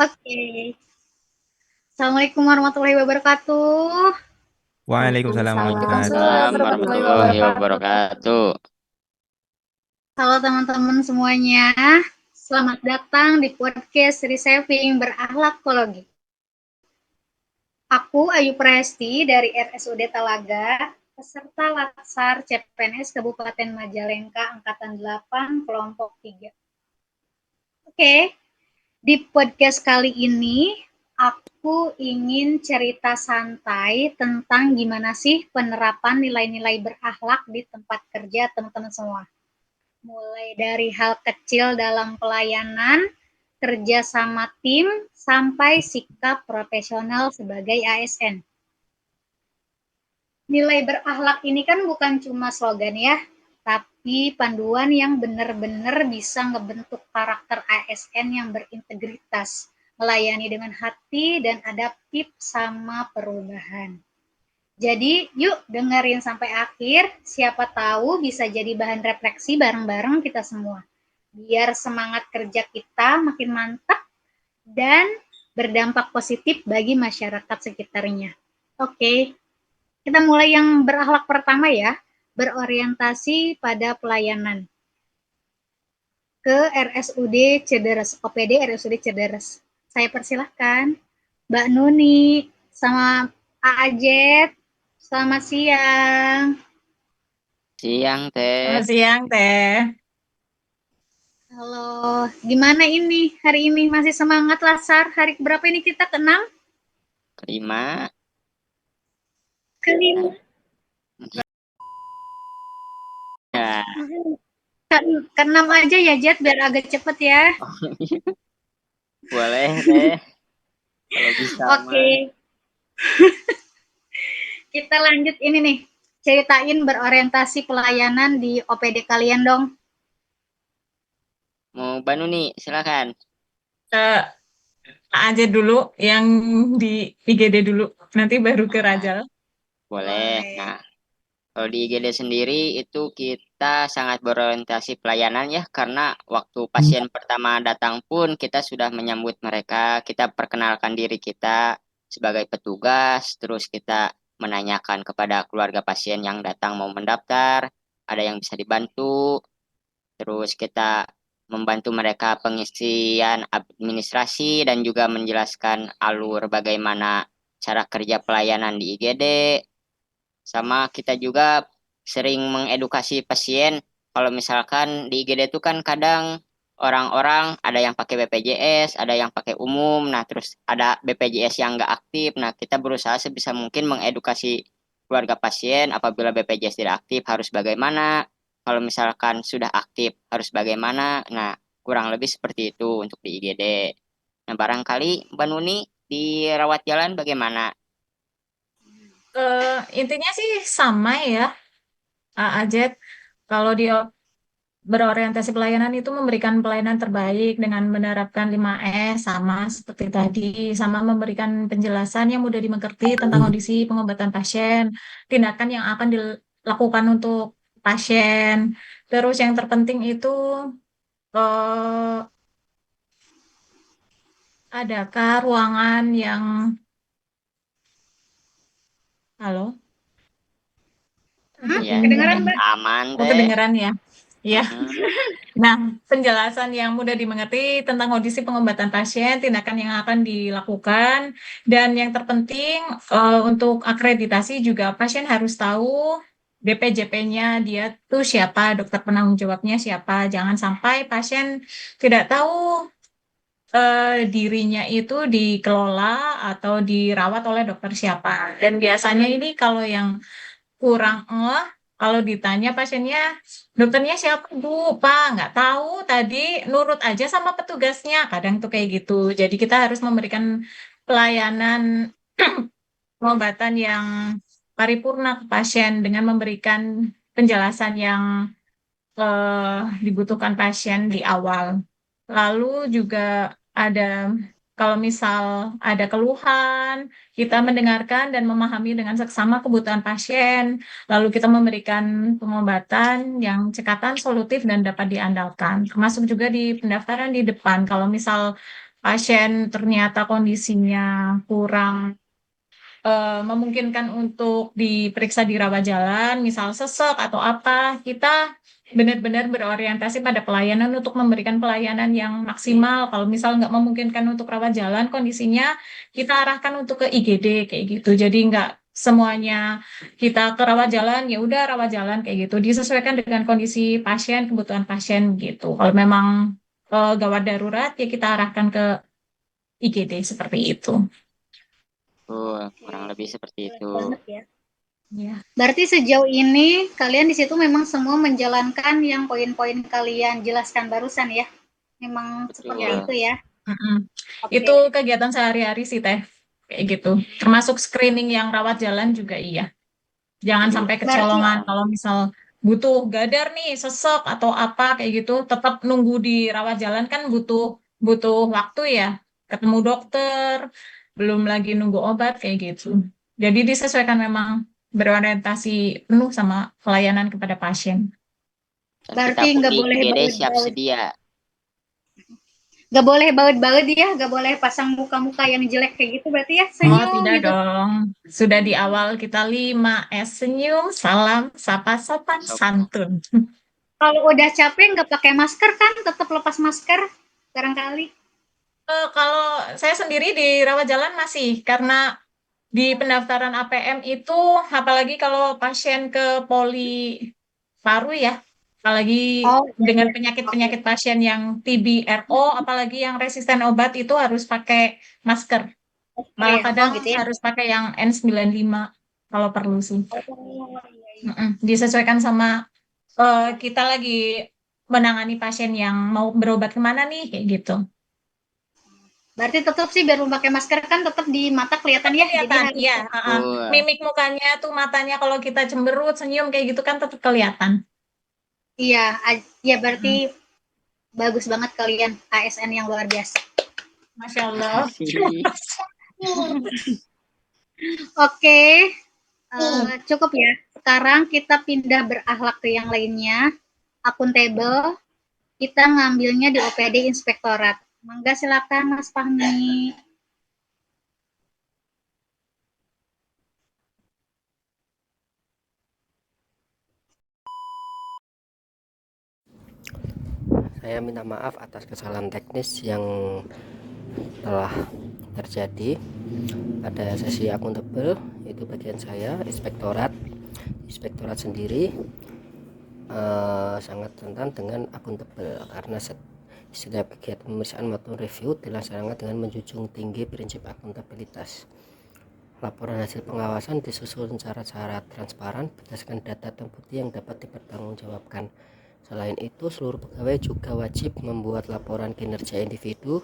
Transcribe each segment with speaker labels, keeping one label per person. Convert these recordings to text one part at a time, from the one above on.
Speaker 1: Oke. Assalamualaikum warahmatullahi wabarakatuh.
Speaker 2: Waalaikumsalam warahmatullahi
Speaker 3: Waalaikumsalam
Speaker 2: wabarakatuh.
Speaker 4: Waalaikumsalam
Speaker 3: warahmatullahi
Speaker 4: warahmatullahi
Speaker 3: wabarakatuh.
Speaker 4: wabarakatuh.
Speaker 1: Halo teman-teman semuanya. Selamat datang di podcast Resaving Berakhlakologi. Aku Ayu Presti dari RSUD Talaga, peserta Latsar CPNS Kabupaten Majalengka Angkatan 8 Kelompok 3. Oke, di podcast kali ini aku ingin cerita santai tentang gimana sih penerapan nilai-nilai berakhlak di tempat kerja teman-teman semua. Mulai dari hal kecil dalam pelayanan, kerja sama tim, sampai sikap profesional sebagai ASN. Nilai berakhlak ini kan bukan cuma slogan ya, tapi panduan yang benar-benar bisa ngebentuk karakter ASN yang berintegritas, melayani dengan hati dan adaptif sama perubahan. Jadi, yuk dengerin sampai akhir, siapa tahu bisa jadi bahan refleksi bareng-bareng kita semua. Biar semangat kerja kita makin mantap dan berdampak positif bagi masyarakat sekitarnya. Oke, kita mulai yang berakhlak pertama ya, berorientasi pada pelayanan. Ke RSUD Cederes, OPD RSUD Cederes. Saya persilahkan Mbak Nuni sama Ajet. Selamat siang.
Speaker 4: Siang, Teh.
Speaker 3: Selamat siang, Teh.
Speaker 1: Halo, gimana ini hari ini? Masih semangat Lasar? Hari berapa ini kita? Ke-6?
Speaker 4: Kelima.
Speaker 1: Ke-5?
Speaker 4: Ya.
Speaker 1: Ke-6 aja ya, Jet, biar agak cepet ya.
Speaker 4: Boleh, Teh. Kalau bisa mah.
Speaker 1: Oke, kita lanjut ini nih. Ceritain berorientasi pelayanan di OPD kalian dong.
Speaker 4: Mau Banu nih, silakan.
Speaker 3: Eh, aja dulu yang di IGD dulu, nanti baru ke
Speaker 4: Nah,
Speaker 3: Rajal.
Speaker 4: boleh.
Speaker 1: Boleh.
Speaker 4: Nah, kalau di IGD sendiri itu kita sangat berorientasi pelayanan ya, karena waktu pasien pertama datang pun kita sudah menyambut mereka, kita perkenalkan diri kita sebagai petugas, terus kita menanyakan kepada keluarga pasien yang datang mau mendaftar, ada yang bisa dibantu, terus kita membantu mereka pengisian administrasi dan juga menjelaskan alur bagaimana cara kerja pelayanan di IGD. Sama kita juga sering mengedukasi pasien. Kalau misalkan di IGD itu kan kadang orang-orang ada yang pakai BPJS, ada yang pakai umum, nah terus ada BPJS yang nggak aktif. Nah kita berusaha sebisa mungkin mengedukasi keluarga pasien apabila BPJS tidak aktif harus bagaimana, kalau misalkan sudah aktif harus bagaimana. Nah kurang lebih seperti itu untuk di IGD. Nah barangkali Mbak Nuni di rawat jalan bagaimana?
Speaker 3: Intinya sih sama ya, Ajet. Kalau dia berorientasi pelayanan itu memberikan pelayanan terbaik dengan menerapkan 5S sama seperti tadi, sama memberikan penjelasan yang mudah dimengerti tentang kondisi pengobatan pasien, tindakan yang akan dilakukan untuk pasien. Terus yang terpenting itu eh, adakah ruangan yang halo?
Speaker 1: Hmm?
Speaker 4: Ya,
Speaker 1: Kedengaran,
Speaker 3: Hmm.
Speaker 1: Mbak?
Speaker 4: aman
Speaker 3: Oh,
Speaker 4: teh.
Speaker 3: kedengeran ya? Ya.
Speaker 4: Mm-mm.
Speaker 3: Nah, penjelasan yang mudah dimengerti tentang kondisi pengobatan pasien, tindakan yang akan dilakukan, dan yang terpenting untuk akreditasi juga pasien harus tahu DPJP-nya dia tuh siapa, dokter penanggung jawabnya siapa. Jangan sampai pasien tidak tahu dirinya itu dikelola atau dirawat oleh dokter siapa. Dan biasanya ini kalau yang kurang kalau ditanya pasiennya dokternya siapa Bu, Pak nggak tahu tadi nurut aja sama petugasnya kadang tuh kayak gitu, jadi kita harus memberikan pelayanan pengobatan yang paripurna ke pasien dengan memberikan penjelasan yang dibutuhkan pasien di awal. Lalu juga ada kalau misal ada keluhan, kita mendengarkan dan memahami dengan seksama kebutuhan pasien, lalu kita memberikan pengobatan yang cekatan, solutif, dan dapat diandalkan. Termasuk juga di pendaftaran di depan. Kalau misal pasien ternyata kondisinya kurang memungkinkan untuk diperiksa di rawat jalan, misal sesek atau apa, kita benar-benar berorientasi pada pelayanan untuk memberikan pelayanan yang maksimal. Kalau misal nggak memungkinkan untuk rawat jalan, kondisinya kita arahkan untuk ke IGD kayak gitu. Jadi nggak semuanya kita ke rawat jalan, ya udah rawat jalan kayak gitu. Disesuaikan dengan kondisi pasien, kebutuhan pasien gitu. Kalau memang gawat darurat, ya kita arahkan ke IGD seperti itu.
Speaker 4: Kurang lebih seperti
Speaker 1: Jelas
Speaker 4: itu.
Speaker 1: banget ya.
Speaker 3: Ya.
Speaker 1: Berarti sejauh ini kalian di situ memang semua menjalankan yang poin-poin kalian jelaskan barusan ya? Memang seperti
Speaker 4: Betul.
Speaker 1: itu ya? Oke.
Speaker 3: Itu kegiatan sehari-hari sih Teh, kayak gitu. Termasuk screening yang rawat jalan juga iya. Jangan sampai kecolongan kalau misal butuh gadar nih, sesek atau apa kayak gitu, tetap nunggu di rawat jalan kan butuh butuh waktu ya. Ketemu dokter, belum lagi nunggu obat kayak gitu. Jadi disesuaikan memang berorientasi penuh sama pelayanan kepada pasien.
Speaker 4: Dan
Speaker 1: Berarti
Speaker 4: kita pun
Speaker 1: nggak
Speaker 4: di
Speaker 1: boleh
Speaker 4: IGD siap
Speaker 1: baut-baut.
Speaker 4: sedia.
Speaker 1: Nggak boleh baut-baut ya, nggak boleh pasang muka-muka yang jelek kayak gitu berarti ya,
Speaker 3: Oh,
Speaker 1: senyum
Speaker 3: tidak
Speaker 1: gitu.
Speaker 3: dong. Sudah di awal kita 5S, senyum, salam, sapa, sopan, santun.
Speaker 1: Kalau udah capek nggak pakai masker kan, tetap lepas masker barangkali.
Speaker 3: Kalau saya sendiri di rawat jalan masih, karena di pendaftaran APM itu, apalagi kalau pasien ke poli paru ya, apalagi
Speaker 1: Oh,
Speaker 3: dengan
Speaker 1: iya.
Speaker 3: penyakit-penyakit pasien yang TB, RO, apalagi yang resisten obat itu harus pakai masker. Malah
Speaker 1: Oke,
Speaker 3: kadang
Speaker 1: gitu ya.
Speaker 3: harus pakai yang N95 kalau perlu sih.
Speaker 1: Oh, iya, iya.
Speaker 3: Disesuaikan sama kita lagi menangani pasien yang mau berobat kemana nih, kayak gitu.
Speaker 1: Berarti tetap sih biar memakai masker kan tetap di mata kelihatan
Speaker 3: Tetap
Speaker 1: ya. Jadi
Speaker 3: kelihatan,
Speaker 1: harus
Speaker 3: iya.
Speaker 4: Betul.
Speaker 3: Mimik mukanya tuh, matanya kalau kita cemberut, senyum kayak gitu kan tetap kelihatan.
Speaker 1: iya, ya berarti
Speaker 3: Mm.
Speaker 1: bagus banget kalian ASN yang luar biasa.
Speaker 3: Masya Allah.
Speaker 4: Makasih.
Speaker 1: Oke, cukup ya. Sekarang kita pindah berakhlak ke yang lainnya. Akuntabel, kita ngambilnya di OPD Inspektorat. Mangga silakan Mas Fahmi.
Speaker 5: Saya minta maaf atas kesalahan teknis yang telah terjadi pada sesi akuntabel, itu bagian saya, inspektorat sendiri sangat rentan dengan akuntabel karena setiap kegiatan pemeriksaan maupun review dilaksanakan dengan menjunjung tinggi prinsip akuntabilitas. Laporan hasil pengawasan disusun secara transparan berdasarkan data dan bukti yang dapat dipertanggungjawabkan. Selain itu, seluruh pegawai juga wajib membuat laporan kinerja individu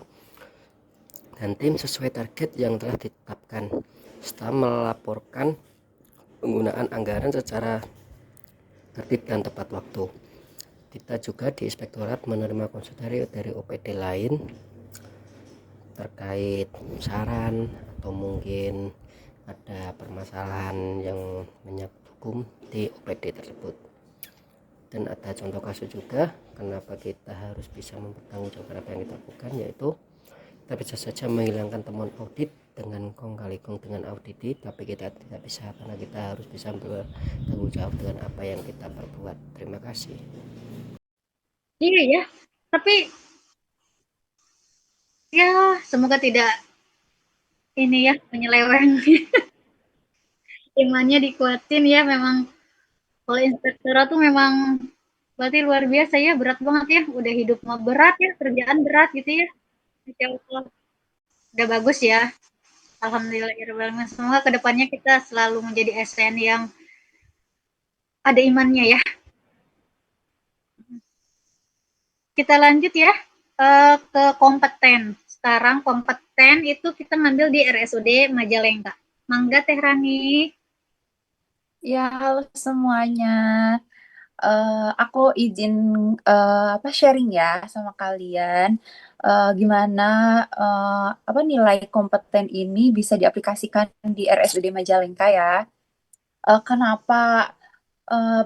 Speaker 5: dan tim sesuai target yang telah ditetapkan, serta melaporkan penggunaan anggaran secara tertib dan tepat waktu. Kita juga di inspektorat menerima konsultasi dari OPD lain terkait saran atau mungkin ada permasalahan yang menyangkut hukum di OPD tersebut. Dan ada contoh kasus juga kenapa kita harus bisa mempertanggungjawabkan apa yang kita lakukan, yaitu kita bisa saja menghilangkan temuan audit dengan kong kali kong dengan auditi, tapi kita tidak bisa karena kita harus bisa bertanggung jawab dengan apa yang kita perbuat. Terima kasih.
Speaker 1: Iya ya, tapi ya semoga tidak ini ya menyeleweng. Imannya dikuatin ya, memang kalau inspektorat tuh memang berarti luar biasa ya, berat banget ya, udah hidup mah berat ya, kerjaan berat gitu ya. Masya Allah. Udah bagus ya, alhamdulillah. Semoga kedepannya kita selalu menjadi ASN yang ada imannya ya. Kita lanjut ya ke kompeten. Sekarang kompeten itu kita ngambil di RSUD Majalengka. Mangga Teh Rani.
Speaker 6: Ya, halo semuanya. Aku izin sharing ya sama kalian. Gimana nilai kompeten ini bisa diaplikasikan di RSUD Majalengka ya. Kenapa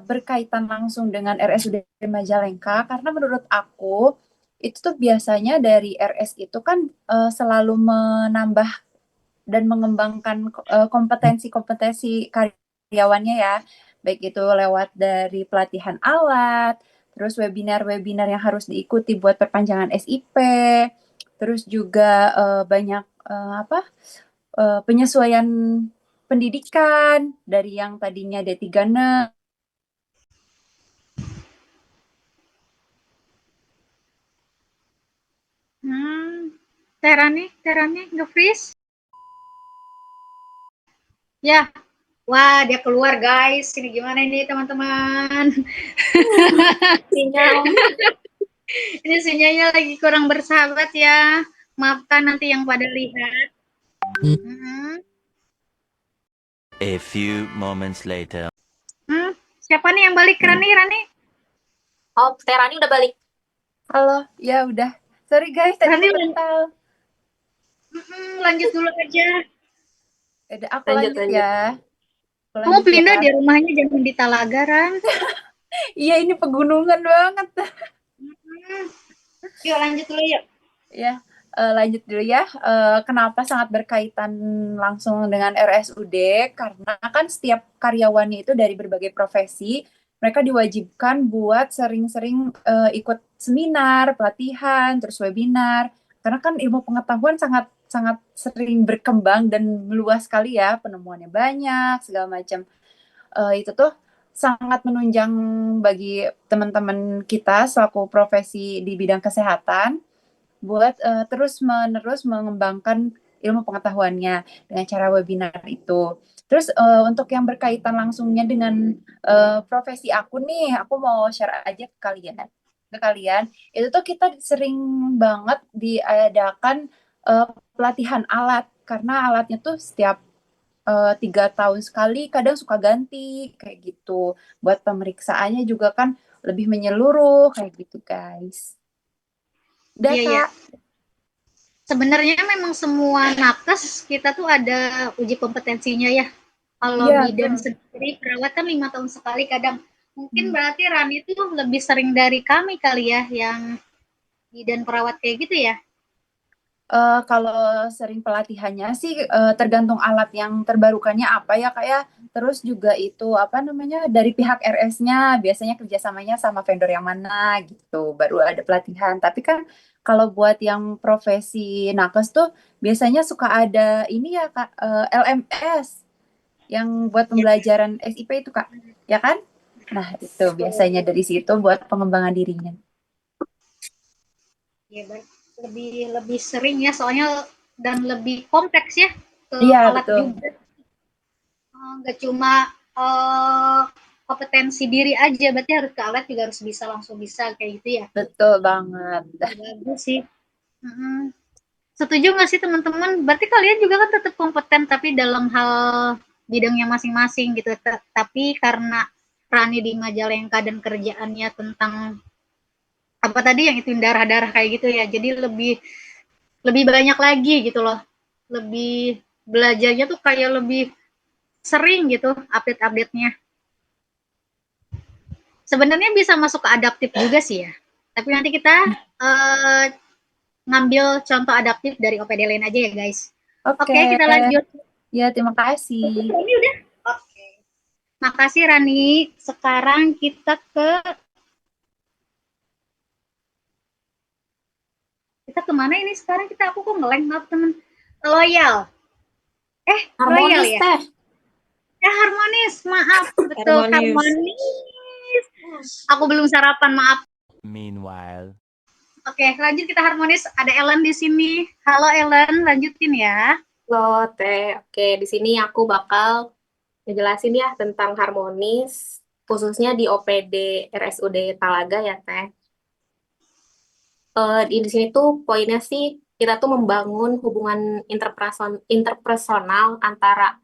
Speaker 6: berkaitan langsung dengan RSUD Majalengka? Karena menurut aku itu tuh biasanya dari RS itu kan selalu menambah dan mengembangkan kompetensi-kompetensi karyawannya ya, baik itu lewat dari pelatihan alat, terus webinar-webinar yang harus diikuti buat perpanjangan SIP, terus juga banyak penyesuaian pendidikan dari yang tadinya D36.
Speaker 1: Terani nge-freeze. Ya, wah dia keluar guys. Ini gimana ini teman-teman?
Speaker 7: Sinyal.
Speaker 1: Ini sinyalnya lagi kurang bersahabat ya. Maafkan nanti yang pada lihat.
Speaker 8: A few moments later.
Speaker 1: Siapa nih yang balik? Rani?
Speaker 7: Oh, Terani udah balik.
Speaker 6: Halo, ya udah. Sorry guys, tadi
Speaker 1: Rani
Speaker 6: mental.
Speaker 1: Lanjut dulu aja.
Speaker 6: Udah, aku lanjut ya.
Speaker 1: Kamu pindah di rumahnya, jangan di Talaga, Ran.
Speaker 6: Iya, ini pegunungan banget.
Speaker 1: Yuk lanjut dulu yuk.
Speaker 6: Ya, lanjut dulu ya. Kenapa sangat berkaitan langsung dengan RSUD? Karena kan setiap karyawannya itu dari berbagai profesi, mereka diwajibkan buat sering-sering ikut seminar, pelatihan, terus webinar. Karena kan ilmu pengetahuan sangat sering berkembang dan meluas sekali ya, penemuannya banyak, segala macam. Itu tuh sangat menunjang bagi teman-teman kita selaku profesi di bidang kesehatan buat terus-menerus mengembangkan ilmu pengetahuannya dengan cara webinar itu. Terus untuk yang berkaitan langsungnya dengan profesi aku nih, aku mau share aja ke kalian. Itu tuh kita sering banget diadakan pelatihan alat, karena alatnya tuh setiap 3 tahun sekali, kadang suka ganti kayak gitu. Buat pemeriksaannya juga kan lebih menyeluruh kayak gitu guys. Udah
Speaker 1: Iya.
Speaker 6: Kak.
Speaker 1: Sebenarnya memang semua nakes kita tuh ada uji kompetensinya ya. Kalau bidan sendiri perawat kan 5 tahun sekali kadang. Mungkin berarti Rani itu lebih sering dari kami kali ya yang bidan perawat kayak gitu ya.
Speaker 6: Kalau sering pelatihannya sih tergantung alat yang terbarukannya apa ya Kak ya. Terus juga itu apa namanya dari pihak RS-nya biasanya kerjasamanya sama vendor yang mana gitu. Baru ada pelatihan. Tapi kan kalau buat yang profesi nakes tuh biasanya suka ada ini ya Kak, LMS yang buat pembelajaran SIP itu Kak, ya kan? Nah itu biasanya dari situ buat pengembangan dirinya.
Speaker 1: Iya, lebih sering ya soalnya dan lebih kompleks ya ke alat
Speaker 6: betul.
Speaker 1: juga. Nggak cuma kompetensi diri aja, berarti harus ke alat juga harus langsung bisa kayak gitu ya.
Speaker 6: Betul banget.
Speaker 1: Bagus sih. Setuju nggak sih teman-teman? Berarti kalian juga kan tetap kompeten tapi dalam hal bidangnya masing-masing gitu. Tapi karena Rani di Majalengka dan kerjaannya tentang apa tadi yang itu darah-darah kayak gitu ya, jadi lebih banyak lagi gitu loh, lebih belajarnya tuh kayak lebih sering gitu update-nya. Sebenarnya bisa masuk ke adaptif juga sih ya, tapi nanti kita ngambil contoh adaptif dari OPD lain aja ya guys. Oke, kita lanjut.
Speaker 6: Ya, terima kasih.
Speaker 1: Ini udah. Oke. Makasih Rani. Sekarang kita kemana ini sekarang? Aku kok nge-lag, maaf teman. Loyal.
Speaker 7: Harmonis
Speaker 1: Loyal ya?
Speaker 7: teh.
Speaker 1: Ya Harmonis, maaf. Betul, Harmonis. Aku belum sarapan, maaf.
Speaker 8: Meanwhile.
Speaker 1: Oke, lanjut kita Harmonis. Ada Ellen di sini. Halo Ellen, lanjutin ya.
Speaker 7: Halo Teh. Oke, di sini aku bakal ngejelasin ya tentang Harmonis, khususnya di OPD RSUD Talaga ya Teh. Di sini tuh poinnya sih kita tuh membangun hubungan interpersonal antara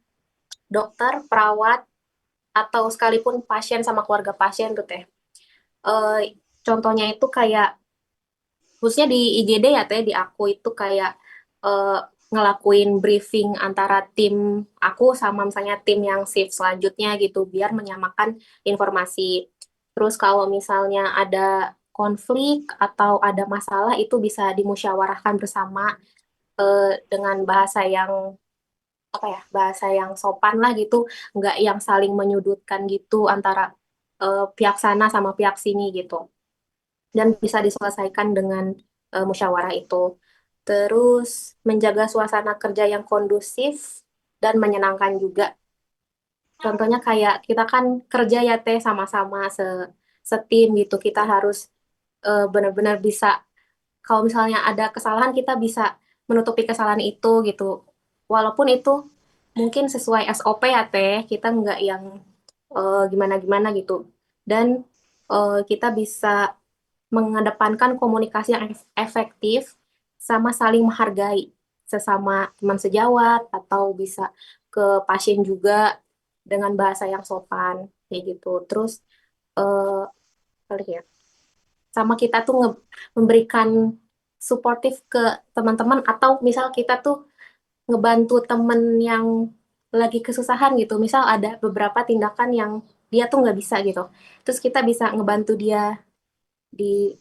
Speaker 7: dokter, perawat, atau sekalipun pasien sama keluarga pasien tuh Teh. Contohnya itu kayak khususnya di IGD ya Teh, di aku itu kayak ngelakuin briefing antara tim aku sama misalnya tim yang shift selanjutnya gitu biar menyamakan informasi. Terus kalau misalnya ada konflik atau ada masalah itu bisa dimusyawarahkan bersama dengan bahasa yang bahasa yang sopan lah gitu, nggak yang saling menyudutkan gitu antara pihak sana sama pihak sini gitu, dan bisa diselesaikan dengan musyawarah itu. Terus menjaga suasana kerja yang kondusif dan menyenangkan juga. Contohnya kayak kita kan kerja ya Teh sama-sama setim gitu. Kita harus benar-benar bisa, kalau misalnya ada kesalahan kita bisa menutupi kesalahan itu gitu. Walaupun itu mungkin sesuai SOP ya Teh, kita nggak yang gimana-gimana gitu. Dan kita bisa mengedepankan komunikasi yang efektif sama saling menghargai sesama teman sejawat, atau bisa ke pasien juga dengan bahasa yang sopan kayak gitu. Terus kali ya, sama kita tuh memberikan suportif ke teman-teman, atau misal kita tuh ngebantu temen yang lagi kesusahan gitu. Misal ada beberapa tindakan yang dia tuh nggak bisa gitu. Terus kita bisa ngebantu dia di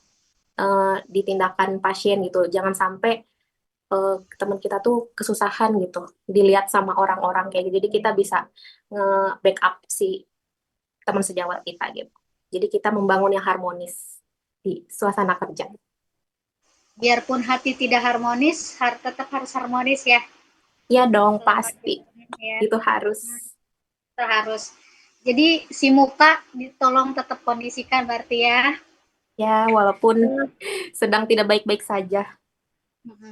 Speaker 7: di tindakan pasien gitu. Jangan sampai teman kita tuh kesusahan gitu, dilihat sama orang-orang kayak gitu. Jadi kita bisa nge-backup si teman sejawat kita gitu. Jadi kita membangun yang harmonis di suasana kerja.
Speaker 1: Biarpun hati tidak harmonis, tetap harus harmonis ya.
Speaker 7: Ya dong, pasti.
Speaker 1: Ya.
Speaker 7: Itu harus.
Speaker 1: Harus. Jadi si muka ditolong tetap kondisikan berarti ya.
Speaker 7: Ya, walaupun sedang tidak baik-baik saja.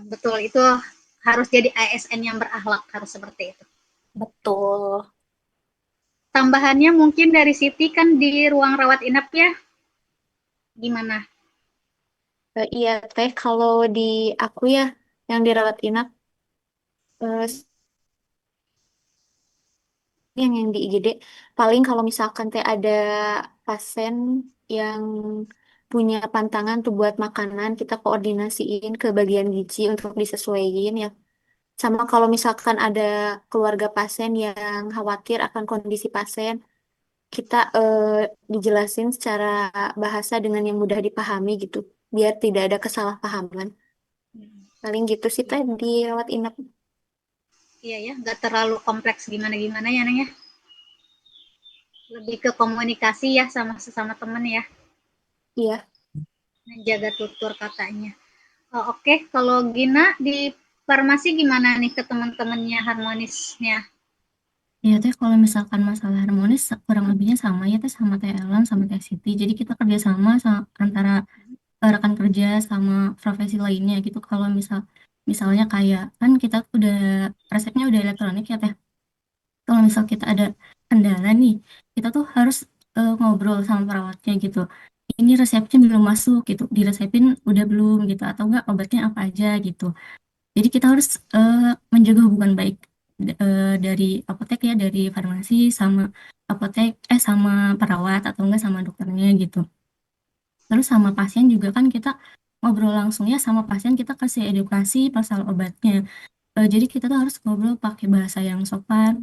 Speaker 1: Betul, itu harus jadi ASN yang berakhlak, harus seperti itu.
Speaker 7: Betul.
Speaker 1: Tambahannya mungkin dari Siti kan di ruang rawat inap ya. Gimana?
Speaker 9: Iya, Teh, kalau di aku ya, yang dirawat inap, yang di IGD, paling kalau misalkan Teh ada pasien yang punya pantangan tuh buat makanan, kita koordinasiin ke bagian gizi untuk disesuaikan ya. Sama kalau misalkan ada keluarga pasien yang khawatir akan kondisi pasien, kita dijelasin secara bahasa dengan yang mudah dipahami gitu, biar tidak ada kesalahpahaman. Paling gitu sih Teh di rawat inap.
Speaker 1: Iya ya, nggak terlalu kompleks gimana-gimana ya Neng ya. Lebih ke komunikasi ya sama sesama teman ya.
Speaker 9: Iya.
Speaker 1: Menjaga tutur katanya. Oh, Oke. Kalau Gina di farmasi gimana nih ke teman-temannya harmonisnya?
Speaker 10: Ya teh kalau misalkan masalah harmonis kurang lebihnya sama ya teh sama teh Ellen sama teh Siti. Jadi kita kerjasama antara rekan kerja sama profesi lainnya gitu. Kalau misalnya kayak kan kita udah resepnya udah elektronik ya teh. Kalau misal kita ada kendala nih, kita tuh harus ngobrol sama perawatnya gitu. Ini resepnya belum masuk gitu, diresepin udah belum gitu, atau enggak obatnya apa aja gitu. Jadi kita harus menjaga hubungan baik dari apotek ya, dari farmasi sama apotek, sama perawat atau enggak sama dokternya gitu. Terus sama pasien juga kan kita ngobrol langsung ya sama pasien, kita kasih edukasi masalah obatnya. Jadi kita tuh harus ngobrol pakai bahasa yang sopan,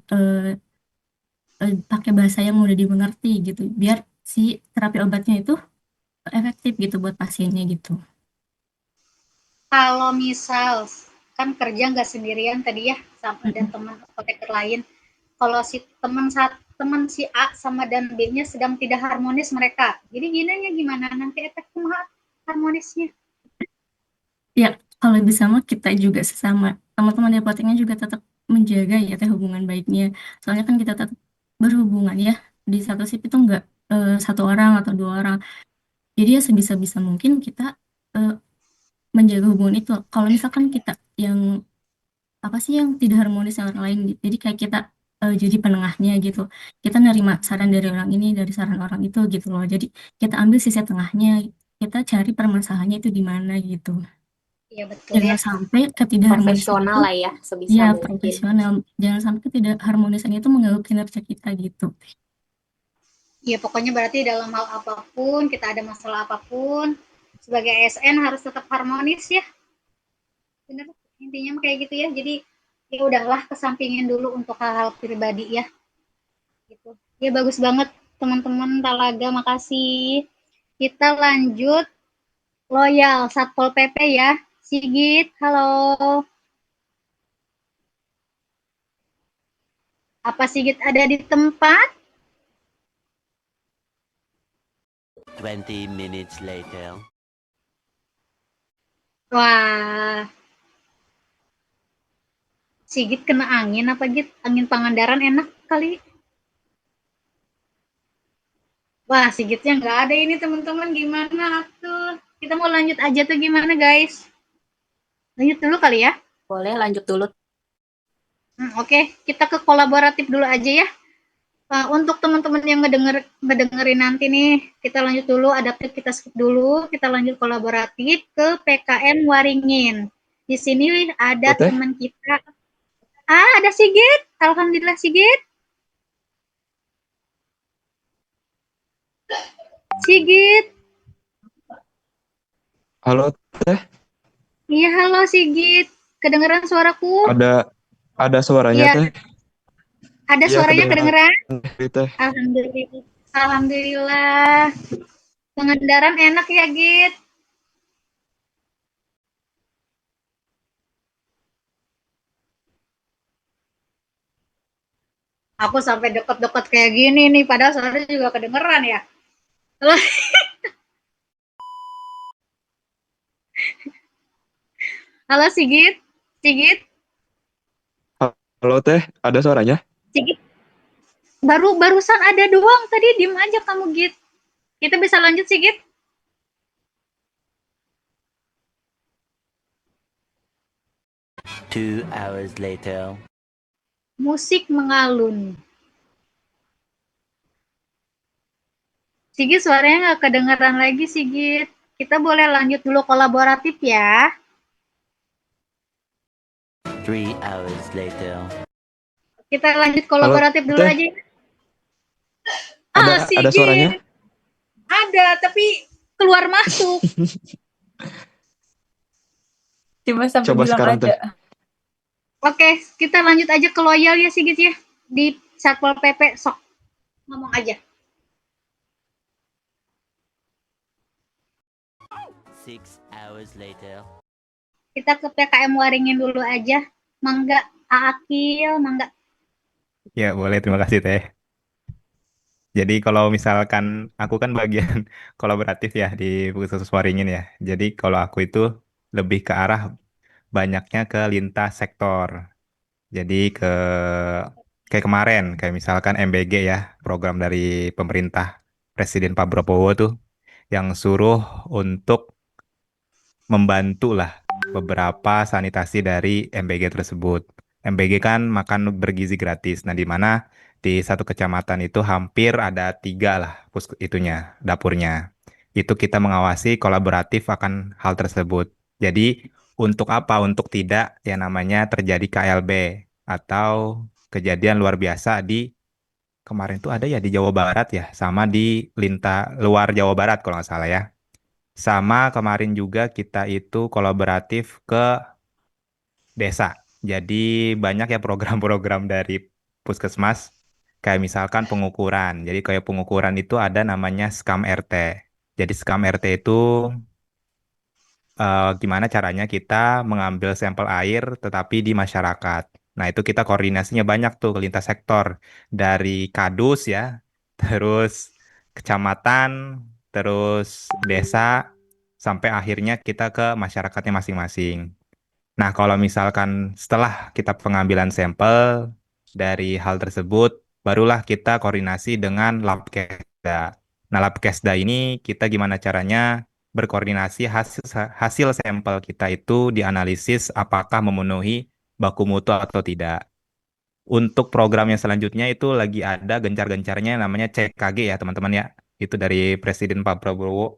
Speaker 10: pakai bahasa yang mudah dimengerti gitu, biar si terapi obatnya itu efektif gitu buat pasiennya gitu.
Speaker 1: Kalau misal kan kerja nggak sendirian tadi ya, sama dan teman apoteker lain. Kalau si teman si A sama dan B-nya sedang tidak harmonis mereka. Jadi gimana nanti efek harmonisnya?
Speaker 10: Ya, kalau bisa mah kita juga sesama teman-teman di apoteknya juga tetap menjaga ya teh hubungan baiknya. Soalnya kan kita tetap berhubungan ya. Di satu shift itu enggak satu orang atau dua orang. Jadi ya sebisa-bisa mungkin kita eh, menjaga hubungan itu. Kalau misalkan kita yang apa sih yang tidak harmonis dengan orang lain, jadi kayak kita jadi penengahnya gitu. Kita nerima saran dari orang ini, dari saran orang itu gitu loh. Jadi kita ambil sisi tengahnya, kita cari permasalahannya itu di mana gitu.
Speaker 1: Iya betul
Speaker 10: Jangan
Speaker 1: ya.
Speaker 10: sampai ketidakharmonisan
Speaker 7: Profesional
Speaker 10: itu,
Speaker 7: lah ya, sebisa
Speaker 10: ya
Speaker 7: mungkin.
Speaker 10: profesional. Jangan sampai ketidakharmonisan itu mengganggu kinerja kita gitu.
Speaker 1: Ya pokoknya berarti dalam hal apapun, kita ada masalah apapun, sebagai ASN harus tetap harmonis ya. Bener, intinya kayak gitu ya. Jadi ya udahlah kesampingin dulu untuk hal-hal pribadi ya. Gitu. Ya bagus banget teman-teman Talaga, makasih. Kita lanjut Loyal Satpol PP ya. Sigit, halo. Apa Sigit ada di tempat?
Speaker 8: 20 minutes later.
Speaker 1: Wah, Sigit kena angin apa Git? Angin Pangandaran enak kali. Wah, Sigitnya nggak ada ini teman-teman. Gimana tuh? Kita mau lanjut aja tuh gimana guys? Lanjut dulu kali ya?
Speaker 7: Boleh lanjut dulu.
Speaker 1: Oke, kita ke kolaboratif dulu aja ya. Untuk teman-teman yang ngedengerin nanti nih, kita lanjut dulu, adaptif kita skip dulu, kita lanjut kolaboratif ke PKM Waringin. Di sini ada teman kita. Ada Sigit. Alhamdulillah Sigit. Sigit.
Speaker 11: Halo Teh,
Speaker 1: Iya, halo Sigit. Kedengeran suaraku?
Speaker 11: ada suaranya
Speaker 1: Iya.
Speaker 11: Teh.
Speaker 1: Ada
Speaker 11: Iya,
Speaker 1: suaranya kedengeran?
Speaker 11: Teh.
Speaker 1: Alhamdulillah. Alhamdulillah. Pengendaran enak ya, Git? Aku sampai deket-deket kayak gini nih, padahal suaranya juga kedengeran ya. Halo Sigit. Sigit.
Speaker 11: Halo Teh, ada suaranya?
Speaker 1: Sigit. Barusan ada doang tadi, diem aja kamu Git. Kita bisa lanjut Sigit?
Speaker 8: Two hours later.
Speaker 1: Musik mengalun. Sigit suaranya nggak kedengeran lagi Sigit. Kita boleh lanjut dulu kolaboratif ya.
Speaker 8: 3 hours later.
Speaker 1: Kita lanjut kolaboratif dulu
Speaker 11: Teh.
Speaker 1: aja.
Speaker 11: Ada
Speaker 1: Sigit.
Speaker 11: suaranya?
Speaker 1: Ada, tapi keluar masuk.
Speaker 6: Cuma sampai
Speaker 11: Coba
Speaker 6: bilang
Speaker 11: sekarang,
Speaker 6: ada.
Speaker 11: Teh.
Speaker 1: Oke, kita lanjut aja ke loyal ya Sigit ya. Di Satpol PP, sok. Ngomong aja.
Speaker 8: 6 hours later.
Speaker 1: Kita ke PKM Waringin dulu aja. Mangga, Akil, mangga.
Speaker 2: Ya, boleh. Terima kasih, Teh. Jadi kalau misalkan aku kan bagian kolaboratif ya di Puskesmas Waringin ya. Jadi kalau aku itu lebih ke arah banyaknya ke lintas sektor. Jadi kayak kemarin, kayak misalkan MBG ya, program dari pemerintah Presiden Pak Prabowo tuh yang suruh untuk membantu lah beberapa sanitasi dari MBG tersebut. MBG kan makan bergizi gratis. Nah, di mana di satu kecamatan itu hampir ada 3 lah itunya, dapurnya. Itu kita mengawasi kolaboratif akan hal tersebut. Jadi, untuk apa? Untuk tidak yang namanya terjadi KLB atau kejadian luar biasa di kemarin itu ada ya di Jawa Barat ya, sama di luar Jawa Barat kalau nggak salah ya. Sama kemarin juga kita itu kolaboratif ke desa. Jadi banyak ya program-program dari Puskesmas. Kayak misalkan pengukuran. Jadi kayak pengukuran itu ada namanya Skam RT. Jadi Skam RT itu gimana caranya kita mengambil sampel air tetapi di masyarakat. Nah, itu kita koordinasinya banyak tuh ke lintas sektor. Dari Kadus ya, terus kecamatan, terus desa, sampai akhirnya kita ke masyarakatnya masing-masing. Nah, kalau misalkan setelah kita pengambilan sampel dari hal tersebut, barulah kita koordinasi dengan Labkesda. Nah, Labkesda ini kita gimana caranya berkoordinasi hasil sampel kita itu dianalisis apakah memenuhi baku mutu atau tidak. Untuk program yang selanjutnya itu lagi ada gencar-gencarnya namanya CKG ya teman-teman ya. Itu dari Presiden Pak Prabowo.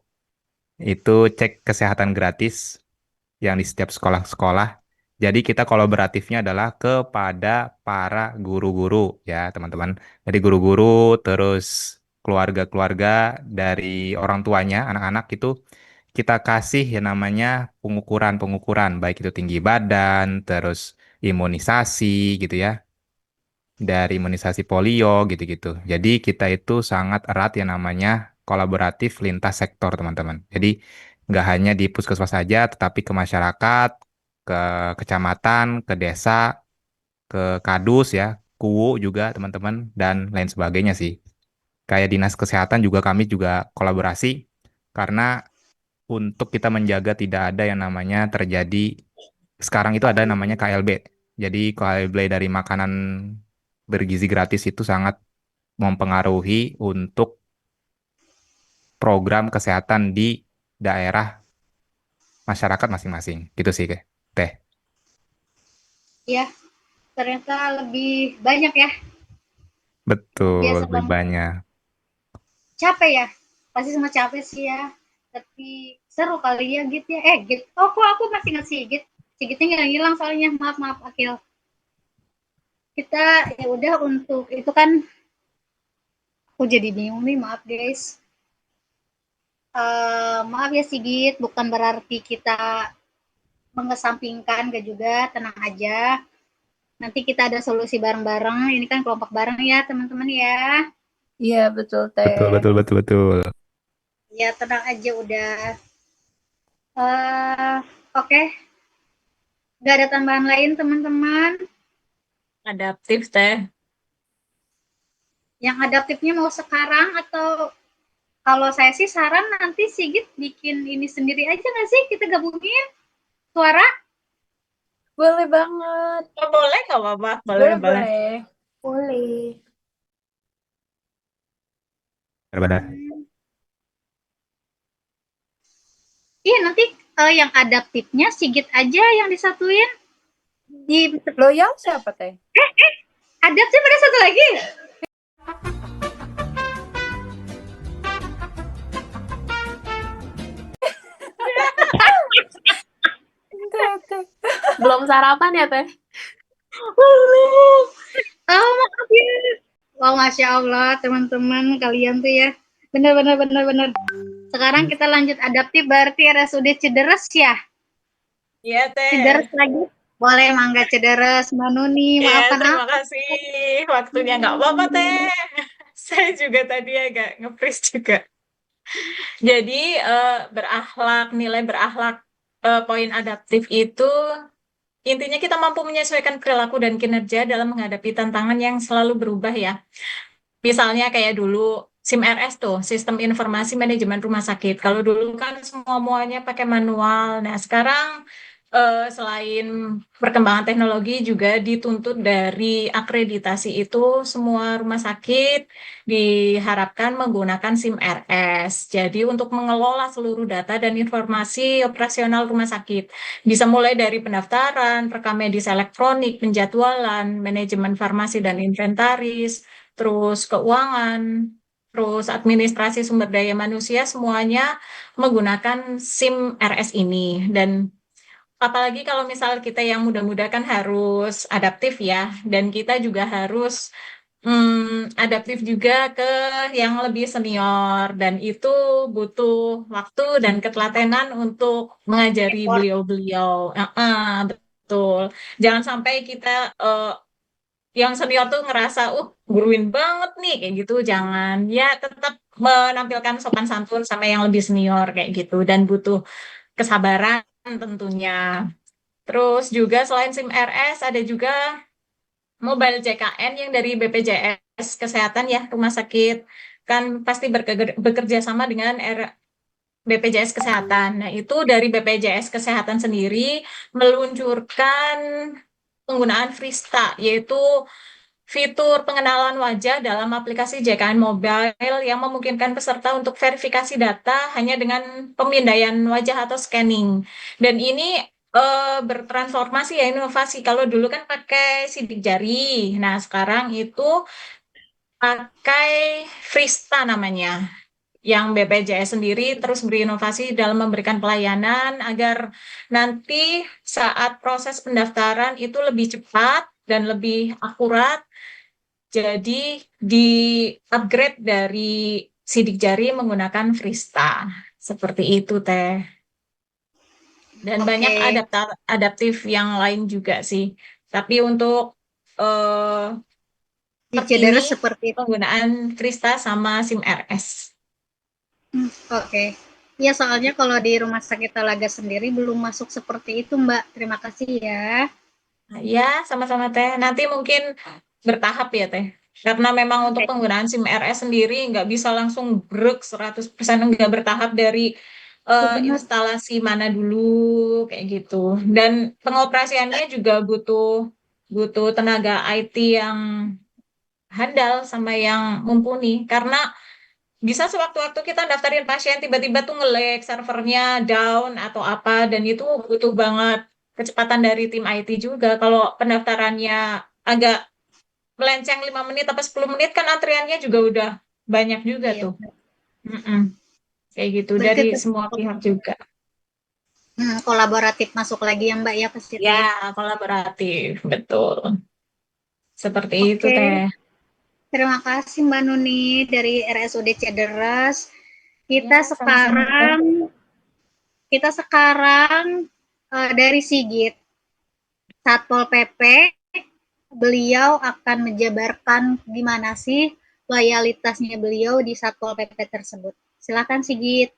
Speaker 2: Itu cek kesehatan gratis yang di setiap sekolah-sekolah. Jadi kita kolaboratifnya adalah kepada para guru-guru ya teman-teman. Jadi guru-guru terus keluarga-keluarga dari orang tuanya, anak-anak itu kita kasih yang namanya pengukuran-pengukuran, baik itu tinggi badan, terus imunisasi gitu ya, dari imunisasi polio gitu-gitu. Jadi kita itu sangat erat yang namanya kolaboratif lintas sektor teman-teman. Jadi Nggak hanya di puskesmas saja, tetapi ke masyarakat, ke kecamatan, ke desa, ke kadus ya, kuwu juga teman-teman, dan lain sebagainya sih. Kayak dinas kesehatan juga kami juga kolaborasi, karena untuk kita menjaga tidak ada yang namanya terjadi, sekarang itu ada namanya KLB. Jadi KLB dari makanan bergizi gratis itu sangat mempengaruhi untuk program kesehatan di daerah masyarakat masing-masing. Gitu sih, Teh.
Speaker 1: Ya, ternyata lebih banyak ya.
Speaker 2: Betul,
Speaker 1: Biasa
Speaker 2: lebih
Speaker 1: banget.
Speaker 2: banyak.
Speaker 1: Capek ya? Pasti semua capek sih ya. Tapi seru kali ya Git ya. Git. Oh, kok aku masih ingat si Git. Si Gitnya ngilang soalnya. Maaf Akil. Kita ya udah untuk itu kan aku jadi bingung nih, maaf guys. Maaf ya Sigit, bukan berarti kita mengesampingkan, gak juga, tenang aja. Nanti kita ada solusi bareng-bareng. Ini kan kelompok bareng ya teman-teman ya.
Speaker 6: Iya, betul Teh.
Speaker 2: Betul.
Speaker 1: Ya tenang aja udah. Oke. Gak ada tambahan lain teman-teman.
Speaker 3: Adaptif Teh.
Speaker 1: Yang adaptifnya mau sekarang atau kalau saya sih saran nanti Sigit bikin ini sendiri aja nggak sih? Kita gabungin suara.
Speaker 6: Boleh banget.
Speaker 3: Oh, boleh nggak apa-apa?
Speaker 6: Boleh.
Speaker 7: Boleh.
Speaker 2: Benar.
Speaker 1: Iya nanti yang adaptifnya Sigit aja yang disatuin.
Speaker 6: Loyal siapa Teh?
Speaker 1: Adaptif ada satu lagi.
Speaker 7: Belum sarapan ya, Teh?
Speaker 1: Oh, maaf ya. Wow, Masya Allah, teman-teman kalian tuh ya. Benar. Sekarang kita lanjut adaptif, berarti RSUD Cederes ya?
Speaker 3: Iya, Teh.
Speaker 1: Cederes lagi? Boleh, Mangga Cederes, Mbak Nuni, maafkan
Speaker 3: terima
Speaker 1: aku.
Speaker 3: kasih. Waktunya nggak apa-apa, Teh. Saya juga tadi agak nge-freeze juga. Jadi, nilai berakhlak, poin adaptif itu intinya kita mampu menyesuaikan perilaku dan kinerja dalam menghadapi tantangan yang selalu berubah ya. Misalnya kayak dulu SIM-RS tuh, Sistem Informasi Manajemen Rumah Sakit. Kalau dulu kan semuanya pakai manual. Nah, sekarang selain perkembangan teknologi juga dituntut dari akreditasi itu semua rumah sakit diharapkan menggunakan SIM-RS. Jadi untuk mengelola seluruh data dan informasi operasional rumah sakit. Bisa mulai dari pendaftaran, rekam medis elektronik, penjadwalan, manajemen farmasi dan inventaris, terus keuangan, terus administrasi sumber daya manusia, semuanya menggunakan SIM RS ini. Dan apalagi kalau misal kita yang muda-muda kan harus adaptif ya, dan kita juga harus adaptif juga ke yang lebih senior, dan itu butuh waktu dan ketelatenan untuk mengajari beliau-beliau. Betul. Jangan sampai kita yang senior tuh ngerasa, guruin banget nih, kayak gitu. Jangan, ya tetap menampilkan sopan santun sama yang lebih senior, kayak gitu. Dan butuh kesabaran tentunya. Terus juga selain SIM RS, ada juga mobile JKN yang dari BPJS Kesehatan ya, rumah sakit. Kan pasti bekerja sama dengan BPJS Kesehatan. Nah, itu dari BPJS Kesehatan sendiri meluncurkan penggunaan Frista, yaitu fitur pengenalan wajah dalam aplikasi JKN Mobile yang memungkinkan peserta untuk verifikasi data hanya dengan pemindaian wajah atau scanning. Dan ini bertransformasi ya, inovasi. Kalau dulu kan pakai sidik jari. Nah, sekarang itu pakai Frista namanya. Yang BPJS sendiri terus berinovasi dalam memberikan pelayanan agar nanti saat proses pendaftaran itu lebih cepat dan lebih akurat. Jadi di-upgrade dari sidik jari menggunakan Frista. Seperti itu, Teh. Dan banyak adaptif yang lain juga sih. Tapi untuk
Speaker 1: di Cederes seperti
Speaker 3: penggunaan Frista sama SIM RS.
Speaker 1: Oke. Ya, soalnya kalau di Rumah Sakit Talaga sendiri belum masuk seperti itu, Mbak. Terima kasih ya.
Speaker 3: Ya, sama-sama Teh. Nanti mungkin bertahap ya Teh. Karena memang untuk penggunaan SIM RS sendiri nggak bisa langsung brek 100% nggak bertahap dari
Speaker 1: Benar.
Speaker 3: instalasi mana dulu kayak gitu. Dan pengoperasiannya juga butuh tenaga IT yang handal sama yang mumpuni karena bisa sewaktu-waktu kita daftarin pasien tiba-tiba tuh nge-lag servernya down atau apa dan itu butuh banget kecepatan dari tim IT juga. Kalau pendaftarannya agak melenceng 5 menit atau 10 menit kan antriannya juga udah banyak juga
Speaker 1: Iya,
Speaker 3: tuh.
Speaker 1: benar.
Speaker 3: Mm-mm. Kayak gitu
Speaker 1: Berarti
Speaker 3: dari
Speaker 1: tetap
Speaker 3: semua pihak juga.
Speaker 1: kolaboratif masuk lagi ya, Mbak ya ke situ
Speaker 3: Ya,
Speaker 1: ya.
Speaker 3: kolaboratif, betul. Seperti itu
Speaker 1: Oke,
Speaker 3: Teh.
Speaker 1: terima kasih Mbak Nuni dari RSUD Cederas.
Speaker 3: Ya, sama-sama Teh.
Speaker 1: Kita sekarang dari Sigit, Satpol PP, beliau akan menjabarkan gimana sih loyalitasnya beliau di Satpol PP tersebut. Silakan Sigit.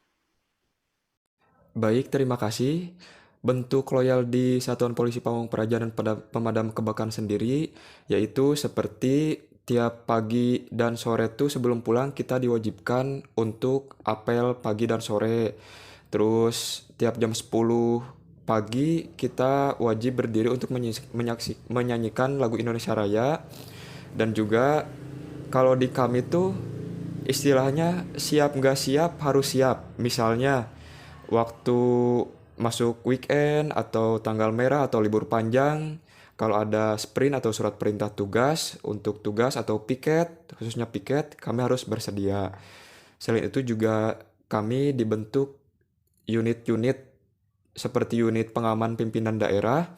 Speaker 11: Baik, terima kasih. Bentuk loyal di Satuan Polisi Pamong Praja dan Pemadam Kebakaran sendiri, yaitu seperti tiap pagi dan sore tuh sebelum pulang kita diwajibkan untuk apel pagi dan sore. Terus tiap jam 10 pagi kita wajib berdiri untuk menyanyikan lagu Indonesia Raya. Dan juga kalau di kami tuh istilahnya siap nggak siap harus siap. Misalnya waktu masuk weekend atau tanggal merah atau libur panjang, kalau ada sprint atau surat perintah tugas untuk tugas atau piket, khususnya piket, kami harus bersedia. Selain itu juga kami dibentuk unit-unit seperti unit pengaman pimpinan daerah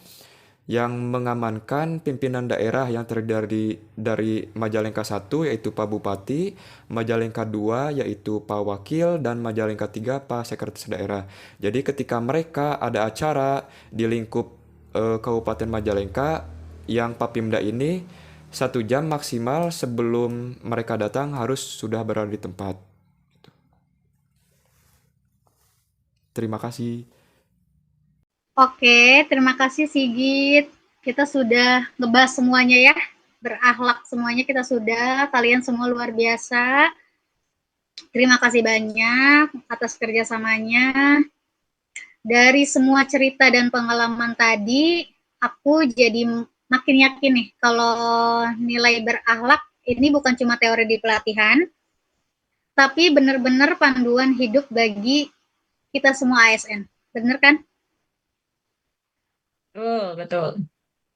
Speaker 11: yang mengamankan pimpinan daerah yang terdiri dari Majalengka 1 yaitu Pak Bupati, Majalengka 2 yaitu Pak Wakil, dan Majalengka 3 Pak Sekretaris Daerah. Jadi ketika mereka ada acara di lingkup Kabupaten Majalengka, yang Papimda ini 1 jam maksimal sebelum mereka datang harus sudah berada di tempat. Terima kasih.
Speaker 1: Oke, terima kasih Sigit. Kita sudah ngebahas semuanya ya. Berakhlak semuanya kita sudah. Kalian semua luar biasa. Terima kasih banyak atas kerjasamanya. Dari semua cerita dan pengalaman tadi, aku jadi makin yakin nih kalau nilai berakhlak ini bukan cuma teori di pelatihan, tapi benar-benar panduan hidup bagi kita semua ASN. Benar kan?
Speaker 3: Betul.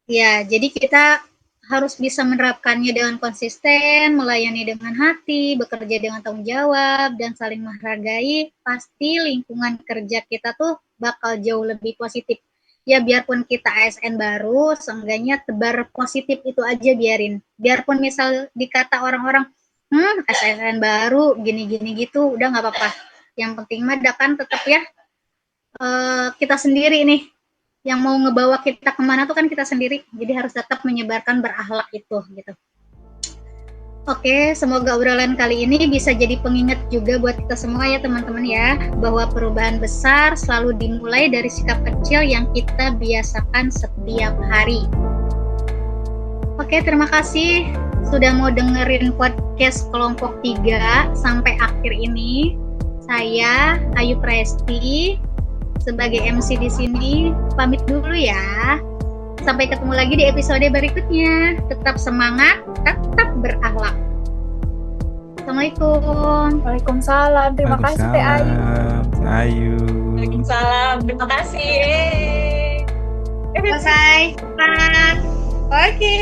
Speaker 1: Ya, jadi kita harus bisa menerapkannya dengan konsisten, melayani dengan hati, bekerja dengan tanggung jawab, dan saling menghargai. Pasti lingkungan kerja kita tuh bakal jauh lebih positif. Ya, biarpun kita ASN baru, seenggaknya tebar positif itu aja biarin. Biarpun misal dikata orang-orang, ASN baru, gini-gini gitu, udah nggak apa-apa. Yang penting mah kan tetap ya, kita sendiri nih. Yang mau ngebawa kita kemana tuh kan kita sendiri, jadi harus tetap menyebarkan berakhlak itu gitu. Oke, semoga obrolan kali ini bisa jadi pengingat juga buat kita semua ya teman-teman ya, bahwa perubahan besar selalu dimulai dari sikap kecil yang kita biasakan setiap hari. Oke, terima kasih sudah mau dengerin podcast kelompok 3 sampai akhir ini. Saya Ayu Presti sebagai MC di sini pamit dulu ya. Sampai ketemu lagi di episode berikutnya. Tetap semangat, tetap berakhlak. Assalamualaikum.
Speaker 6: Waalaikumsalam. Terima kasih Teh Ayu.
Speaker 2: Ayu.
Speaker 3: Waalaikumsalam. Terima kasih.
Speaker 1: Selesai. Oke.